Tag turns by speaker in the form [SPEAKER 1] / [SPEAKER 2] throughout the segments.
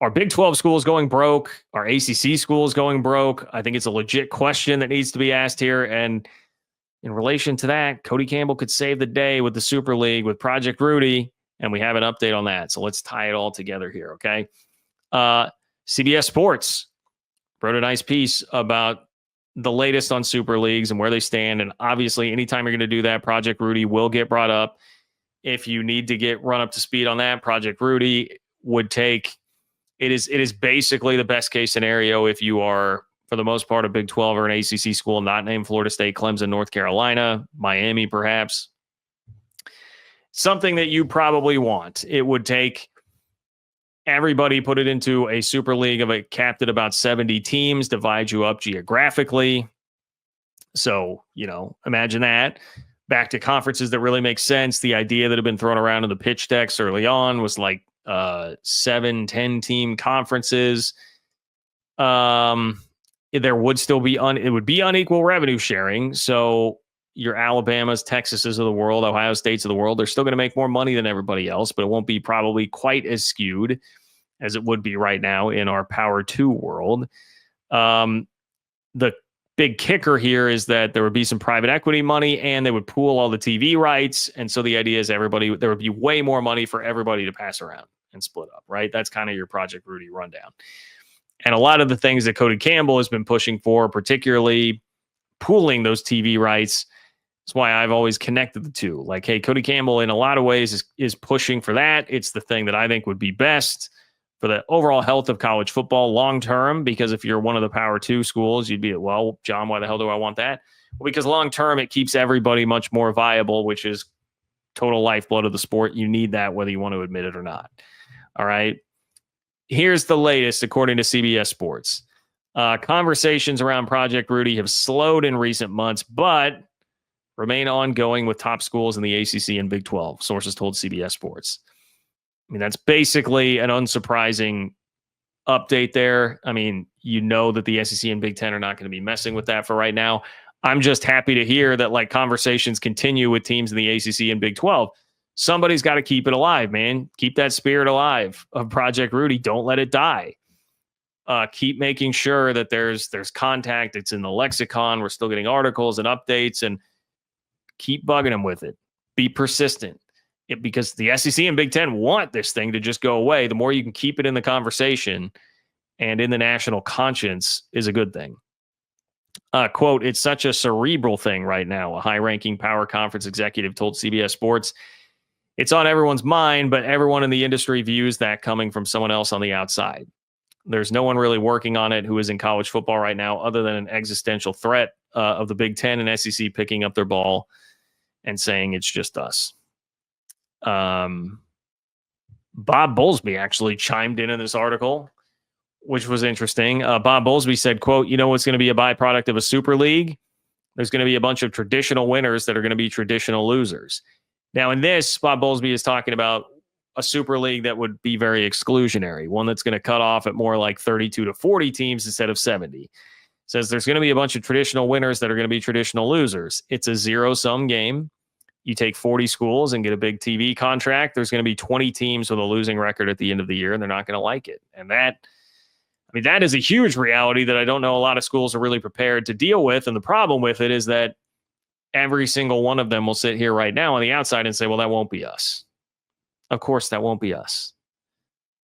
[SPEAKER 1] Are Big 12 schools going broke? Are ACC schools going broke? I think it's a legit question that needs to be asked here. And in relation to that, Cody Campbell could save the day with the Super League with Project Rudy, and we have an update on that. So let's tie it all together here, okay? CBS Sports wrote a nice piece about the latest on Super Leagues and where they stand. And obviously, anytime you're going to do that, Project Rudy will get brought up. If you need to get run up to speed on that, Project Rudy would take it is basically the best case scenario if you are, for the most part, a Big 12 or an ACC school not named Florida State, Clemson, North Carolina, Miami, perhaps. Something that you probably want. It would take everybody, put it into a Super League of a capped at about 70 teams, divide you up geographically. So, imagine that. Back to conferences that really make sense. The idea that had been thrown around in the pitch decks early on was like 7-10 team conferences. There would still be it would be unequal revenue sharing. So your Alabamas, Texases of the world, Ohio States of the world, they're still going to make more money than everybody else, but it won't be probably quite as skewed as it would be right now in our Power 2 world. The big kicker here is that there would be some private equity money and they would pool all the TV rights. And so the idea is there would be way more money for everybody to pass around and split up, right? That's kind of your Project Rudy rundown. And a lot of the things that Cody Campbell has been pushing for, particularly pooling those TV rights, that's why I've always connected the two. Like, hey, Cody Campbell in a lot of ways is pushing for that. It's the thing that I think would be best for the overall health of college football long term, because if you're one of the Power 2 schools, you'd be, well, John, why the hell do I want that? Well, because long term, it keeps everybody much more viable, which is total lifeblood of the sport. You need that whether you want to admit it or not. All right. Here's the latest, according to CBS Sports. Conversations around Project Rudy have slowed in recent months, but remain ongoing with top schools in the ACC and Big 12, sources told CBS Sports. I mean, that's basically an unsurprising update there. I mean, that the SEC and Big 10 are not going to be messing with that for right now. I'm just happy to hear that conversations continue with teams in the ACC and Big 12. Somebody's got to keep it alive, man. Keep that spirit alive of Project Rudy. Don't let it die. Keep making sure that there's contact. It's in the lexicon. We're still getting articles and updates, and keep bugging them with it. Be persistent. Because the SEC and Big 10 want this thing to just go away. The more you can keep it in the conversation and in the national conscience is a good thing. Quote, it's such a cerebral thing right now, a high-ranking power conference executive told CBS Sports. It's on everyone's mind, but everyone in the industry views that coming from someone else on the outside. There's no one really working on it who is in college football right now other than an existential threat of the Big 10 and SEC picking up their ball and saying it's just us. Bob Bowlesby actually chimed in this article, which was interesting. Bob Bowlesby said, quote, what's going to be a byproduct of a Super League? There's going to be a bunch of traditional winners that are going to be traditional losers. Now, in this, Bob Bowlesby is talking about a Super League that would be very exclusionary, one that's going to cut off at more like 32 to 40 teams instead of 70. Says there's going to be a bunch of traditional winners that are going to be traditional losers. It's a zero-sum game. You take 40 schools and get a big TV contract. There's going to be 20 teams with a losing record at the end of the year, and they're not going to like it. And that is a huge reality that I don't know a lot of schools are really prepared to deal with. And the problem with it is that every single one of them will sit here right now on the outside and say, well, that won't be us. Of course, that won't be us.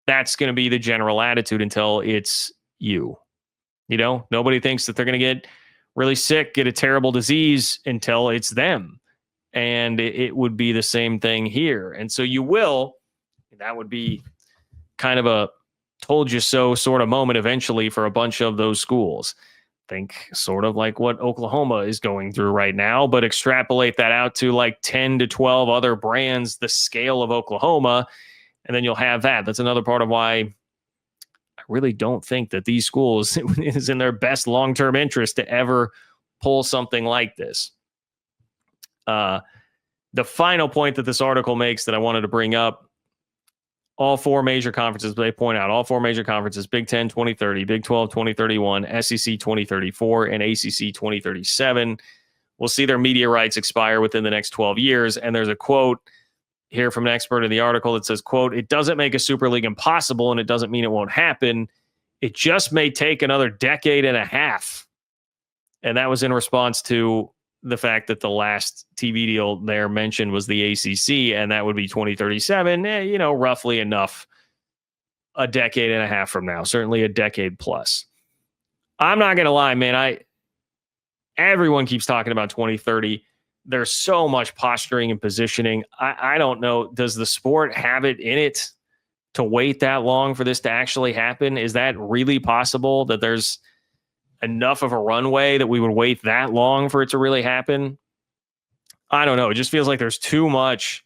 [SPEAKER 1] That's going to be the general attitude until it's you. Nobody thinks that they're going to get really sick, get a terrible disease until it's them. And it would be the same thing here. And so that would be kind of a told you so sort of moment eventually for a bunch of those schools. Think sort of like what Oklahoma is going through right now, but extrapolate that out to like 10 to 12 other brands, the scale of Oklahoma, and then you'll have that. That's another part of why I really don't think that these schools is in their best long-term interest to ever pull something like this. The final point that this article makes that I wanted to bring up, all four major conferences, they point out all four major conferences, Big 10 2030, Big 12 2031, SEC 2034, and ACC 2037 will see their media rights expire within the next 12 years. And there's a quote here from an expert in the article that says, quote, "It doesn't make a Super League impossible, and it doesn't mean it won't happen. It just may take another decade and a half." And that was in response to the fact that the last TV deal there mentioned was the ACC, and that would be 2037, roughly enough a decade and a half from now, certainly a decade plus. I'm not going to lie, man. Everyone keeps talking about 2030. There's so much posturing and positioning. I don't know. Does the sport have it in it to wait that long for this to actually happen? Is that really possible, that there's enough of a runway that we would wait that long for it to really happen? I don't know. It just feels like there's too much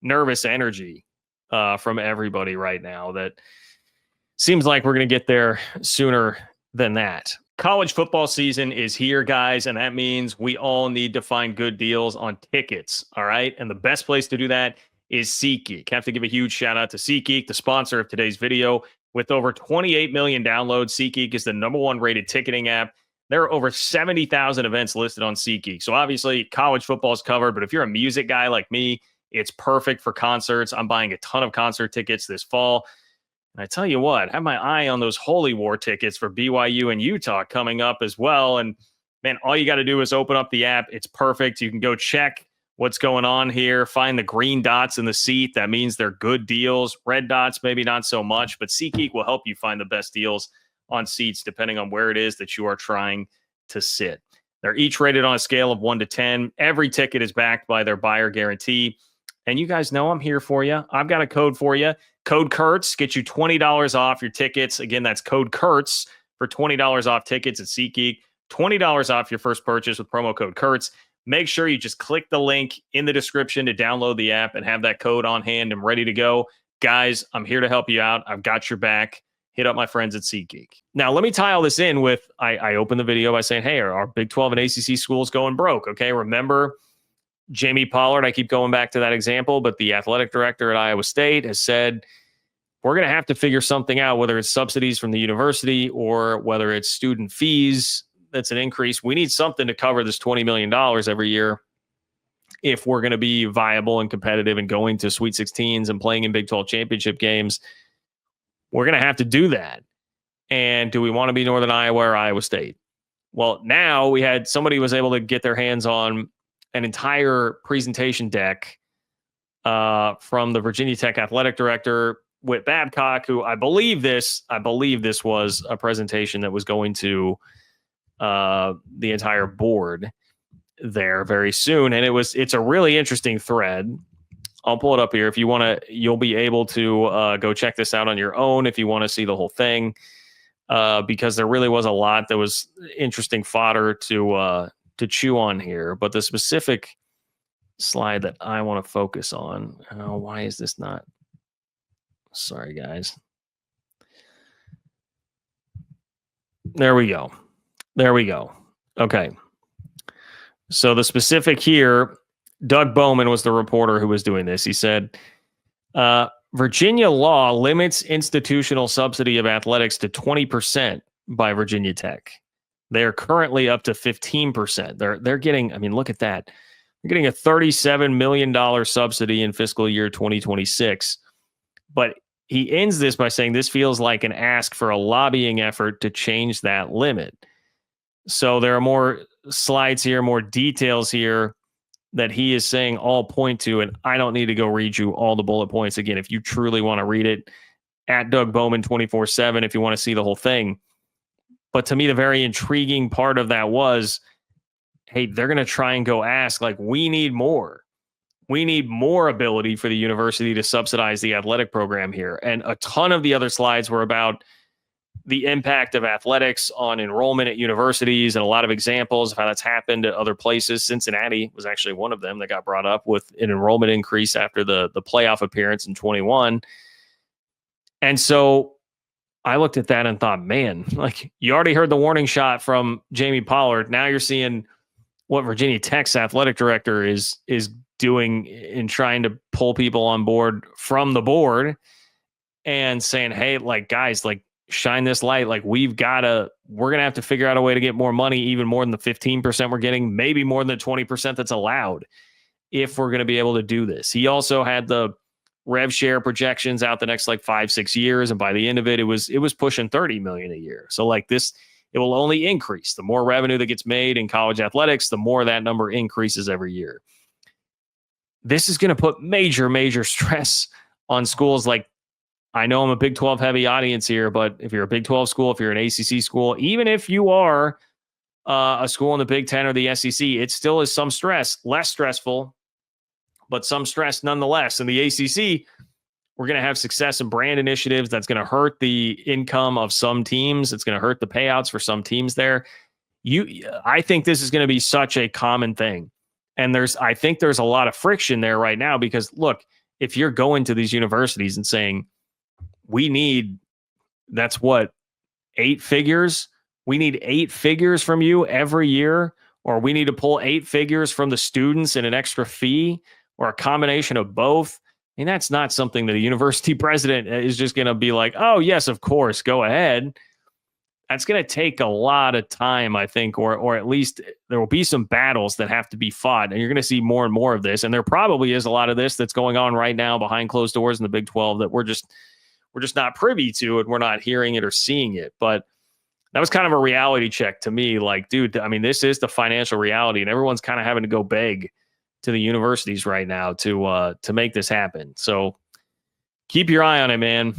[SPEAKER 1] nervous energy from everybody right now that seems like we're going to get there sooner than that. College football season is here, guys, and that means we all need to find good deals on tickets, all right? And the best place to do that is SeatGeek. I have to give a huge shout out to SeatGeek, the sponsor of today's video. With over 28 million downloads, SeatGeek is the #1 rated ticketing app. There are over 70,000 events listed on SeatGeek. So obviously, college football is covered, but if you're a music guy like me, it's perfect for concerts. I'm buying a ton of concert tickets this fall. And I tell you what, I have my eye on those Holy War tickets for BYU and Utah coming up as well. And man, all you got to do is open up the app. It's perfect. You can go check what's going on here, find the green dots in the seat. That means they're good deals. Red dots, maybe not so much, but SeatGeek will help you find the best deals on seats depending on where it is that you are trying to sit. They're each rated on a scale of 1 to 10. Every ticket is backed by their buyer guarantee. And you guys know I'm here for you. I've got a code for you. Code Kurtz gets you $20 off your tickets. Again, that's code Kurtz for $20 off tickets at SeatGeek. $20 off your first purchase with promo code Kurtz. Make sure you just click the link in the description to download the app and have that code on hand and ready to go. Guys, I'm here to help you out. I've got your back. Hit up my friends at SeatGeek. Now, let me tie all this in with, I opened the video by saying, hey, are Big 12 and ACC schools going broke? Okay, remember Jamie Pollard, I keep going back to that example, but the athletic director at Iowa State has said, we're going to have to figure something out, whether it's subsidies from the university or whether it's student fees. That's an increase. We need something to cover this $20 million every year if we're going to be viable and competitive and going to Sweet 16s and playing in Big 12 championship games. We're going to have to do that. And do we want to be Northern Iowa or Iowa State? Well, now we had somebody was able to get their hands on an entire presentation deck from the Virginia Tech athletic director, Whit Babcock, who I believe this was a presentation that was going to the entire board there very soon. And it's a really interesting thread. I'll pull it up here. If you want to, you'll be able to go check this out on your own if you want to see the whole thing, because there really was a lot that was interesting fodder to chew on here. But the specific slide that I want to focus on, why is this not? Sorry, guys. There we go. Okay. So the specific here, Doug Bowman was the reporter who was doing this. He said, Virginia law limits institutional subsidy of athletics to 20% by Virginia Tech. They are currently up to 15%. They're getting, I mean, look at that. They're getting a $37 million subsidy in fiscal year 2026. But he ends this by saying this feels like an ask for a lobbying effort to change that limit. So there are more slides here, more details here that he is saying all point to, and I don't need to go read you all the bullet points again. If you truly want to read it, at Doug Bowman 24/7, if you want to see the whole thing. But to me, the very intriguing part of that was, hey, they're going to try and go ask, like, we need more. We need more ability for the university to subsidize the athletic program here. And a ton of the other slides were about the impact of athletics on enrollment at universities and a lot of examples of how that's happened at other places. Cincinnati was actually one of them that got brought up with an enrollment increase after the playoff appearance in 21. And so I looked at that and thought, man, like, you already heard the warning shot from Jamie Pollard. Now you're seeing what Virginia Tech's athletic director is doing in trying to pull people on board from the board and saying, hey, like, guys, like, shine this light. Like, we're going to have to figure out a way to get more money, even more than the 15% we're getting, maybe more than the 20% that's allowed. if we're going to be able to do this. He also had the rev share projections out the next like 5-6 years, and by the end of it, it was pushing $30 million a year. So like this, it will only increase. The more revenue that gets made in college athletics, the more that number increases every year. This is going to put major stress on schools. Like, I know I'm a Big 12 heavy audience here, but if you're a Big 12 school, if you're an ACC school, even if you are a school in the Big 10 or the SEC, it still is some stress, less stressful, but some stress nonetheless. In the ACC, we're going to have success in brand initiatives. That's going to hurt the income of some teams. It's going to hurt the payouts for some teams there. I think this is going to be such a common thing. And I think there's a lot of friction there right now because, look, if you're going to these universities and saying, that's what, 8 figures? We need 8 figures from you every year, or we need to pull 8 figures from the students in an extra fee, or a combination of both. I mean, that's not something that a university president is just going to be like, oh, yes, of course, go ahead. That's going to take a lot of time, I think, or at least there will be some battles that have to be fought. And you're going to see more and more of this. And there probably is a lot of this that's going on right now behind closed doors in the Big 12 that we're just not privy to, and we're not hearing it or seeing it. But that was kind of a reality check to me. Like, dude, I mean, this is the financial reality, and everyone's kind of having to go beg to the universities right now to make this happen. So keep your eye on it, man.